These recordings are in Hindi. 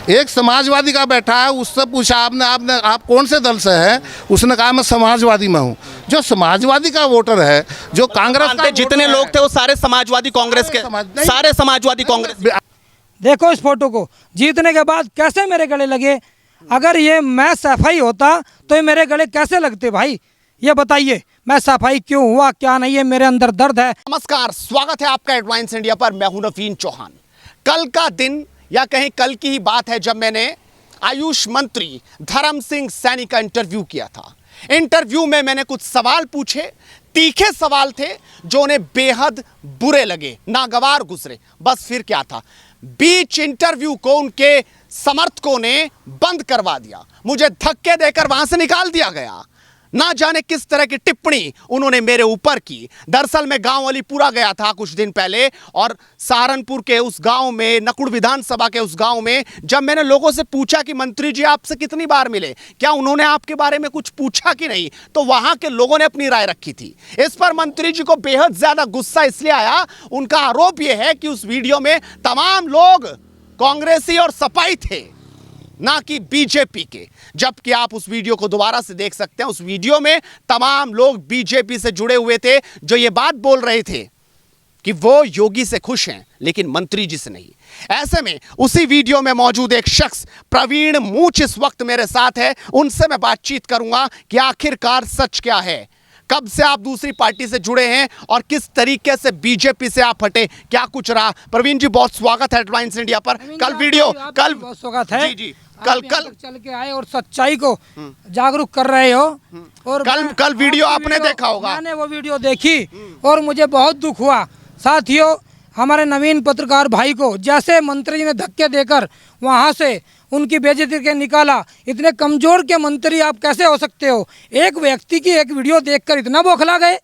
एक समाजवादी का बैठा है, उससे पूछा आपने आप कौन से दल से है, उसने कहा मैं समाजवादी में हूँ। जो समाजवादी का वोटर है, जो कांग्रेस का जितने लोग थे वो सारे समाजवादी कांग्रेस के, सारे समाजवादी कांग्रेस। देखो इस फोटो को, जीतने के बाद कैसे मेरे गले लगे। अगर ये मैं सफाई होता तो ये मेरे गले कैसे लगते भाई, ये बताइए। मैं सफाई क्यों हुआ क्या नहीं है, मेरे अंदर दर्द है। नमस्कार, स्वागत है आपका एडवांस इंडिया पर। मैं हूं नवीन चौहान। कल का दिन या कहीं कल की ही बात है जब मैंने आयुष मंत्री धर्म सिंह सैनी का इंटरव्यू किया था। इंटरव्यू में मैंने कुछ सवाल पूछे, तीखे सवाल थे जो उन्हें बेहद बुरे लगे, नागवार गुजरे। बस फिर क्या था, बीच इंटरव्यू को उनके समर्थकों ने बंद करवा दिया, मुझे धक्के देकर वहां से निकाल दिया गया। ना जाने किस तरह की टिप्पणी उन्होंने मेरे ऊपर की। दरअसल मैं गांव अलीपुरा गया था कुछ दिन पहले, और सहारनपुर के उस गांव में, नकुड़ विधानसभा के उस गांव में, जब मैंने लोगों से पूछा कि मंत्री जी आपसे कितनी बार मिले, क्या उन्होंने आपके बारे में कुछ पूछा कि नहीं, तो वहां के लोगों ने अपनी राय रखी थी। इस पर मंत्री जी को बेहद ज्यादा गुस्सा इसलिए आया, उनका आरोप यह है कि उस वीडियो में तमाम लोग कांग्रेसी और सपाई थे, ना कि बीजेपी के। जबकि आप उस वीडियो को दोबारा से देख सकते हैं, उस वीडियो में तमाम लोग बीजेपी से जुड़े हुए थे, जो ये बात बोल रहे थे कि वो योगी से खुश हैं लेकिन मंत्री जी से नहीं। ऐसे में उसी वीडियो में मौजूद एक शख्स प्रवीण मूछ इस वक्त मेरे साथ है, उनसे मैं बातचीत करूंगा कि आखिरकार सच क्या है, कब से आप दूसरी पार्टी से जुड़े हैं और किस तरीके से बीजेपी से आप हटे, क्या कुछ रहा। प्रवीण जी बहुत स्वागत है एडवांस इंडिया पर। कल वीडियो, कल बहुत स्वागत है जी जी, कल चल के आए और सच्चाई को जागरूक कर रहे हो। और कल वीडियो आपने देखा होगा। मैंने वो वीडियो देखी और मुझे बहुत दुख हुआ। साथियों, हमारे नवीन पत्रकार भाई को जैसे मंत्री जी ने धक्के देकर वहाँ से उनकी बेइज्जती के निकाला, इतने कमजोर के मंत्री आप कैसे हो सकते हो। एक व्यक्ति की एक वीडियो देखकर इतना बौखला गए।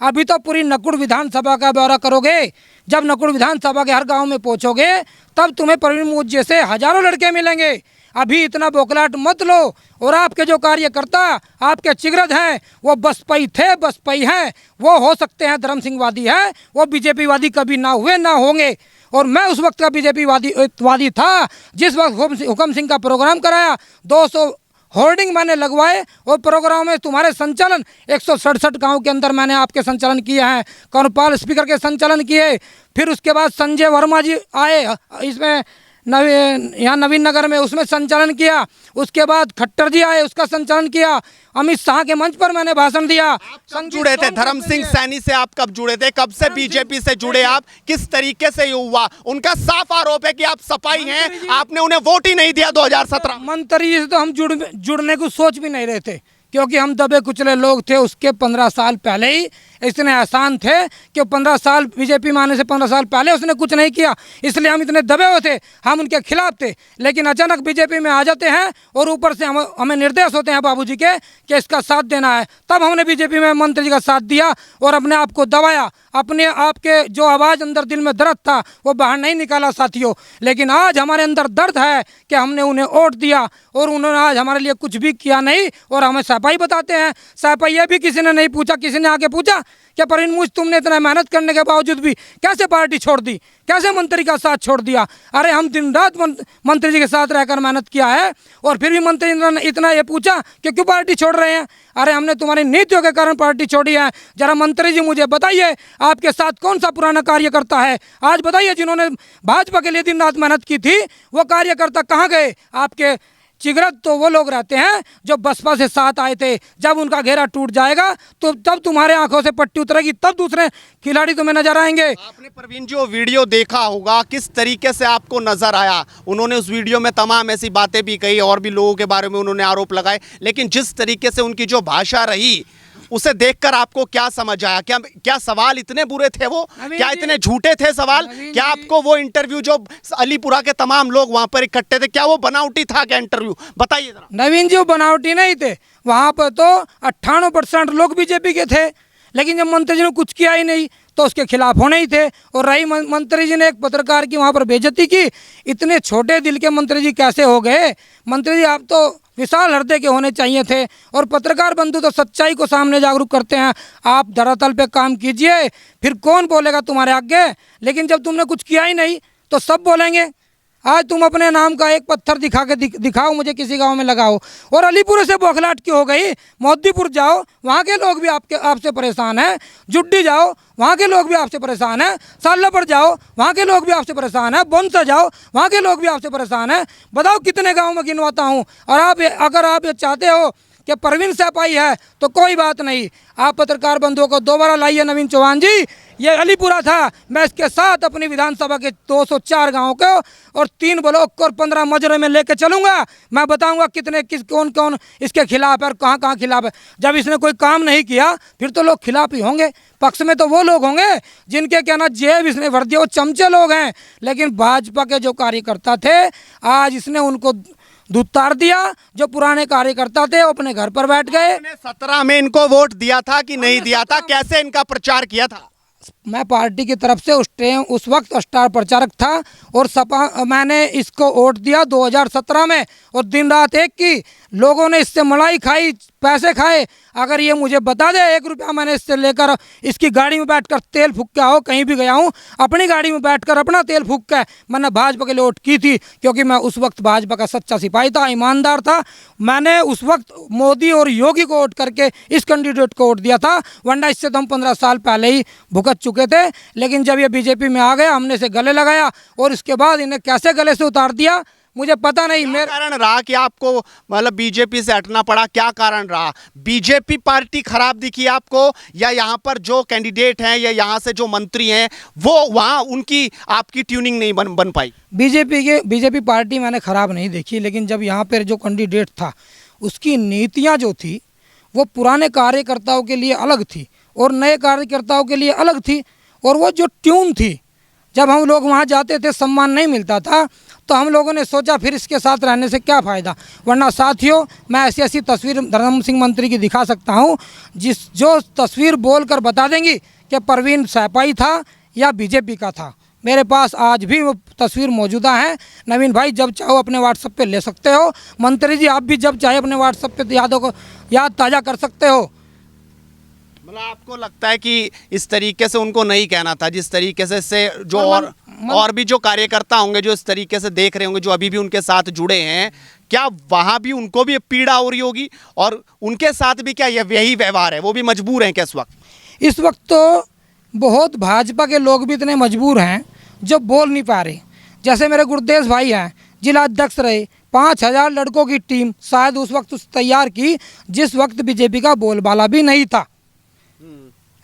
अभी तो पूरी नकुड़ विधानसभा का दौरा करोगे, जब नकुड़ विधानसभा के हर गांव में पहुंचोगे तब तुम्हें प्रवीण मूछ जैसे हजारों लड़के मिलेंगे। अभी इतना बौखलाहट मत लो। और आपके जो कार्यकर्ता आपके चिगरद हैं वो बसपाई थे, बसपाई हैं, वो हो सकते हैं धर्म सिंह वादी है, वो बीजेपी वादी कभी ना हुए ना होंगे। और मैं उस वक्त का बीजेपी वादी था जिस वक्त हुकम सिंह का प्रोग्राम कराया, 200 होर्डिंग मैंने लगवाए और प्रोग्राम में तुम्हारे संचालन 167 गांव के अंदर मैंने आपके संचालन किए हैं, कर्णपाल स्पीकर के संचालन किए। फिर उसके बाद संजय वर्मा जी आए इसमें यहाँ नवीन नगर में, उसमें संचालन किया। उसके बाद खट्टर जी आए, उसका संचालन किया। अमित शाह के मंच पर मैंने भाषण दिया। कब जुड़े थे धर्म सिंह सैनी से, आप कब जुड़े थे, कब से बीजेपी से जुड़े आप, किस तरीके से ये हुआ। उनका साफ आरोप है कि आप सपाई हैं, आपने उन्हें वोट ही नहीं दिया 2017। मंत्री जी से तो हम जुड़ने को सोच भी नहीं रहे थे, क्योंकि हम दबे कुचले लोग थे। उसके 15 साल पहले ही इतने आसान थे कि 15 साल बीजेपी में आने से 15 साल पहले उसने कुछ नहीं किया, इसलिए हम इतने दबे हुए थे, हम उनके खिलाफ थे। लेकिन अचानक बीजेपी में आ जाते हैं और ऊपर से हमें निर्देश होते हैं बाबूजी के कि इसका साथ देना है। तब हमने बीजेपी में मंत्री जी का साथ दिया और अपने आप को दबाया। अपने आप के जो आवाज़ अंदर दिल में दर्द था वो बाहर नहीं निकाला साथियों। लेकिन आज हमारे अंदर दर्द है कि हमने उन्हें वोट दिया और उन्होंने आज हमारे लिए कुछ भी किया नहीं, और हमें सफाई बताते हैं। सफाई ये भी किसी ने नहीं पूछा, किसी ने आके पूछा क्या प्रवीण मूछ तुमने इतना मेहनत करने के बावजूद भी कैसे पार्टी छोड़ दी, कैसे मंत्री का साथ छोड़ दिया। अरे हम दिन रात मंत्री जी के साथ रहकर मेहनत किया है, और फिर भी मंत्री ने इतना ये पूछा कि क्यों पार्टी छोड़ रहे हैं। अरे हमने तुम्हारी नीतियों के कारण पार्टी छोड़ी है। जरा मंत्री जी मुझे बताइए, आपके साथ कौन सा पुराना कार्यकर्ता है, आज बताइए, जिन्होंने भाजपा के लिए दिन रात मेहनत की थी, वो कार्यकर्ता कहाँ गए। आपके चिगरत तो वो लोग रहते हैं जो बसपा से साथ आए थे। जब उनका घेरा टूट जाएगा तो तब तुम्हारे आंखों से पट्टी उतरेगी, तब दूसरे खिलाड़ी तुम्हें नजर आएंगे। आपने प्रवीण जी वो वीडियो देखा होगा, किस तरीके से आपको नजर आया। उन्होंने उस वीडियो में तमाम ऐसी बातें भी कही और भी लोगों के बारे में उन्होंने आरोप लगाए, लेकिन जिस तरीके से उनकी जो भाषा रही उसे देखकर आपको क्या समझ आया। क्या सवाल इतने बुरे थे वो, क्या इतने झूठे थे सवाल। क्या आपको वो इंटरव्यू जो अलीपुरा के तमाम लोग वहां पर इकट्ठे थे, क्या वो बनावटी था क्या इंटरव्यू, बताइए जरा। नवीन जी वो बनावटी नहीं थे, वहां पर तो 98% लोग बीजेपी के थे। लेकिन जब मंत्री जी ने कुछ किया ही नहीं तो उसके खिलाफ होने ही थे। और रही मंत्री जी ने एक पत्रकार की वहाँ पर बेइज्जती की, इतने छोटे दिल के मंत्री जी कैसे हो गए। मंत्री जी आप तो विशाल हृदय के होने चाहिए थे, और पत्रकार बंधु तो सच्चाई को सामने जागरूक करते हैं। आप धरातल पे काम कीजिए, फिर कौन बोलेगा तुम्हारे आगे। लेकिन जब तुमने कुछ किया ही नहीं तो सब बोलेंगे। आज तुम अपने नाम का एक पत्थर दिखा के दिखाओ मुझे, किसी गांव में लगाओ। और अलीपुर से बौखलाहट की हो गई, मोदीपुर जाओ वहाँ के लोग भी आपसे परेशान हैं, जुड्डी जाओ वहाँ के लोग भी आपसे परेशान हैं, सालापुर जाओ वहाँ के लोग भी आपसे परेशान हैं, बोनसा जाओ वहाँ के लोग भी आपसे परेशान हैं। बताओ कितने गाँव में गिनवाता हूँ। और अगर आप ये चाहते हो कि परवीन सैपाई है तो कोई बात नहीं, आप पत्रकार बंधुओं को दोबारा लाइए। नवीन चौहान जी, ये अलीपुरा था, मैं इसके साथ अपनी विधानसभा के 204 गांवों को और 3 ब्लॉक को और 15 मजरे में लेके चलूंगा। मैं बताऊंगा कौन कौन इसके खिलाफ है और कहाँ कहाँ खिलाफ है। जब इसने कोई काम नहीं किया फिर तो लोग खिलाफ ही होंगे, पक्ष में तो वो लोग होंगे जिनके क्या ना जेब इसने भर दिया, वो चमचे लोग हैं। लेकिन भाजपा के जो कार्यकर्ता थे आज इसने उनको दुत्तार दिया। जो पुराने कार्यकर्ता थे वो अपने घर पर बैठ गए। 17 में इनको वोट दिया था कि नहीं दिया था, कैसे इनका प्रचार किया था? मैं पार्टी की तरफ से उस वक्त स्टार प्रचारक था और मैंने इसको वोट दिया 2017 में और दिन रात एक की। लोगों ने इससे मलाई खाई, पैसे खाए। अगर ये मुझे बता दे 1 रुपया मैंने इससे लेकर इसकी गाड़ी में बैठकर तेल फूक के आओ, कहीं भी गया हूँ अपनी गाड़ी में बैठकर अपना तेल फूक के मैंने भाजपा के लिए वोट की थी, क्योंकि मैं उस वक्त भाजपा का सच्चा सिपाही था, ईमानदार था। मैंने उस वक्त मोदी और योगी को वोट करके इस कैंडिडेट को वोट दिया था, वरना इससे तो हम 15 साल पहले ही भुगत चुके थे। लेकिन जब ये बीजेपी में आ गया हमने इसे गले लगाया और इसके बाद इन्हें कैसे गले से उतार दिया मुझे पता नहीं। मेरा कारण रहा कि आपको मतलब बीजेपी से हटना पड़ा, क्या कारण रहा? बीजेपी पार्टी खराब दिखी आपको, या यहाँ पर जो कैंडिडेट हैं या यहाँ से जो मंत्री हैं वो वहाँ उनकी आपकी ट्यूनिंग नहीं बन पाई? बीजेपी पार्टी मैंने खराब नहीं देखी, लेकिन जब यहाँ पर जो कैंडिडेट था उसकी नीतियाँ जो थी वो पुराने कार्यकर्ताओं के लिए अलग थी और नए कार्यकर्ताओं के लिए अलग थी। और वो जो ट्यून थी, जब हम लोग वहाँ जाते थे सम्मान नहीं मिलता था, तो हम लोगों ने सोचा फिर इसके साथ रहने से क्या फ़ायदा। वरना साथियों मैं ऐसी ऐसी तस्वीर धर्म सिंह मंत्री की दिखा सकता हूँ जो तस्वीर बोलकर बता देंगी कि परवीन सैपाई था या बीजेपी का था। मेरे पास आज भी वो तस्वीर मौजूदा है। नवीन भाई जब चाहो अपने व्हाट्सएप पे ले सकते हो, मंत्री जी आप भी जब चाहे अपने व्हाट्सएप पे यादों को याद ताज़ा कर सकते हो। मतलब आपको लगता है कि इस तरीके से उनको नहीं कहना था, जिस तरीके से जो और भी जो कार्यकर्ता होंगे जो इस तरीके से देख रहे होंगे, जो अभी भी उनके साथ जुड़े हैं, क्या वहाँ भी उनको भी पीड़ा हो रही होगी और उनके साथ भी क्या यही व्यवहार है? वो भी मजबूर हैं क्या इस वक्त? इस वक्त तो बहुत भाजपा के लोग भी इतने मजबूर हैं जो बोल नहीं पा रहे। जैसे मेरे गुरदेश भाई हैं, जिला अध्यक्ष रहे, 5000 लड़कों की टीम शायद उस वक्त तैयार की जिस वक्त बीजेपी का बोलबाला भी नहीं था।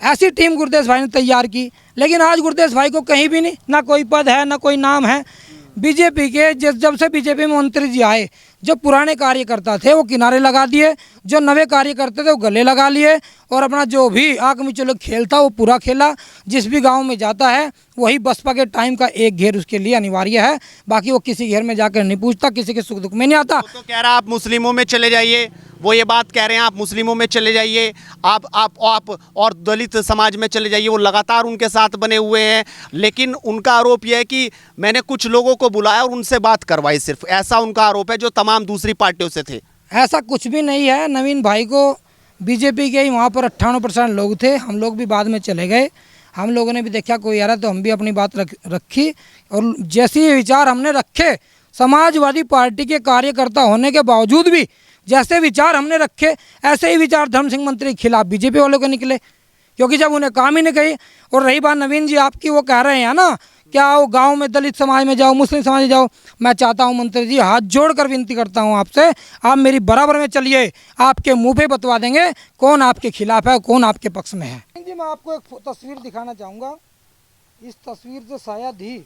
ऐसी टीम गुरदेश भाई ने तैयार की, लेकिन आज गुरदेश भाई को कहीं भी नहीं, ना कोई पद है ना कोई नाम है। बीजेपी के जब से बीजेपी में मंत्री जी आए, जो पुराने कार्यकर्ता थे वो किनारे लगा दिए, जो नए कार्यकर्ता थे वो गले लगा लिए और अपना जो भी आग में चलो खेल था वो पूरा खेला। जिस भी गांव में जाता है वही बसपा के टाइम का एक घेर उसके लिए अनिवार्य है, बाकी वो किसी घेर में जाकर नहीं पूछता, किसी के सुख दुख में नहीं आता। तो कह रहा आप मुस्लिमों में चले जाइए, वो ये बात कह रहे हैं आप मुस्लिमों में चले जाइए, आप और दलित समाज में चले जाइए, वो लगातार उनके साथ बने हुए हैं। लेकिन उनका आरोप यह है कि मैंने कुछ लोगों को बुलाया और उनसे बात करवाई, सिर्फ ऐसा उनका आरोप है, जो तमाम दूसरी पार्टियों से थे। ऐसा कुछ भी नहीं है। नवीन भाई को बीजेपी के ही वहाँ पर 98% लोग थे, हम लोग भी बाद में चले गए। हम लोगों ने भी देखा कोई आ रहा तो हम भी अपनी बात रखी और जैसे विचार हमने रखे, समाजवादी पार्टी के कार्यकर्ता होने के बावजूद भी जैसे विचार हमने रखे ऐसे ही विचार धर्म सिंह मंत्री के खिलाफ बीजेपी वालों के निकले, क्योंकि जब उन्हें काम ही नहीं कही। और रही बात नवीन जी आपकी, वो कह रहे हैं ना क्या आओ गांव में दलित समाज में जाओ, मुस्लिम समाज में जाओ। मैं चाहता हूं मंत्री जी, हाथ जोड़कर विनती करता हूं आपसे, आप मेरी बराबर में चलिए, आपके मुंह पे बतवा देंगे कौन आपके खिलाफ है कौन आपके पक्ष में है। जी मैं आपको एक तस्वीर दिखाना चाहूँगा, इस तस्वीर से शायद ही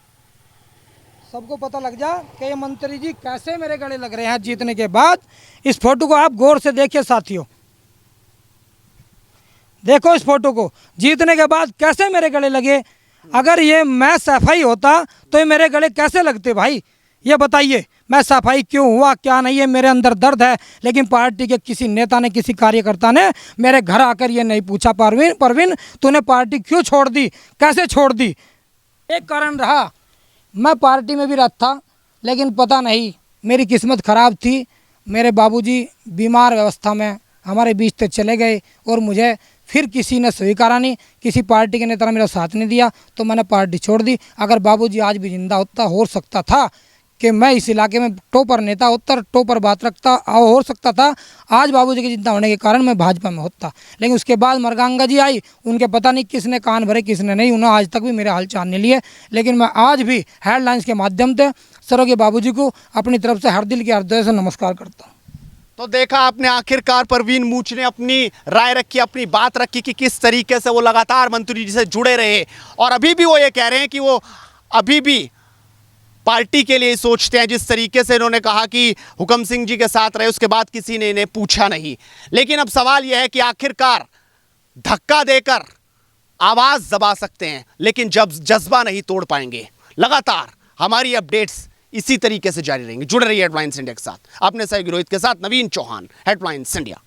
सबको पता लग जा कि ये मंत्री जी कैसे मेरे गले लग रहे हैं जीतने के बाद। इस फोटो को आप गौर से देखिए साथियों, देखो इस फोटो को, जीतने के बाद कैसे मेरे गले लगे। अगर ये मैं सफाई होता तो ये मेरे गले कैसे लगते भाई, ये बताइए। मैं सफाई क्यों हुआ क्या नहीं है, मेरे अंदर दर्द है, लेकिन पार्टी के किसी नेता ने किसी कार्यकर्ता ने मेरे घर आकर ये नहीं पूछा परवीन तूने पार्टी क्यों छोड़ दी, कैसे छोड़ दी। एक कारण रहा, मैं पार्टी में भी रहा था, लेकिन पता नहीं मेरी किस्मत ख़राब थी, मेरे बाबूजी बीमार अवस्था में हमारे बीच से चले गए और मुझे फिर किसी ने स्वीकारा नहीं, किसी पार्टी के नेता ने मेरा साथ नहीं दिया, तो मैंने पार्टी छोड़ दी। अगर बाबूजी आज भी जिंदा होता हो सकता था कि मैं इस इलाके में टॉपर नेता होता, टॉपर बात रखता हो सकता था। आज बाबूजी की चिंता होने के कारण मैं भाजपा में होता, लेकिन उसके बाद मरगांगा जी आई, उनके पता नहीं किसने कान भरे किसने नहीं, उन्होंने आज तक भी मेरे हाल चाल नहीं लिए। लेकिन मैं आज भी हेडलाइंस के माध्यम से स्वर्गीय बाबूजी को अपनी तरफ से हर दिल के हृदय से नमस्कार करता हूँ। तो देखा आपने, आखिरकार परवीन मूछ ने अपनी राय रखी, अपनी बात रखी कि किस तरीके से वो लगातार मंत्री जी से जुड़े रहे, और अभी भी वो ये कह रहे हैं कि वो अभी भी पार्टी के लिए सोचते हैं। जिस तरीके से इन्होंने कहा कि हुकम सिंह जी के साथ रहे, उसके बाद किसी ने इन्हें पूछा नहीं। लेकिन अब सवाल यह है कि आखिरकार धक्का देकर आवाज दबा सकते हैं, लेकिन जब जज्बा नहीं तोड़ पाएंगे। लगातार हमारी अपडेट्स इसी तरीके से जारी रहेंगी। जुड़े रहिए हेडलाइंस इंडिया के साथ। अपने सहयोगी रोहित के साथ नवीन चौहान, हेडलाइंस इंडिया।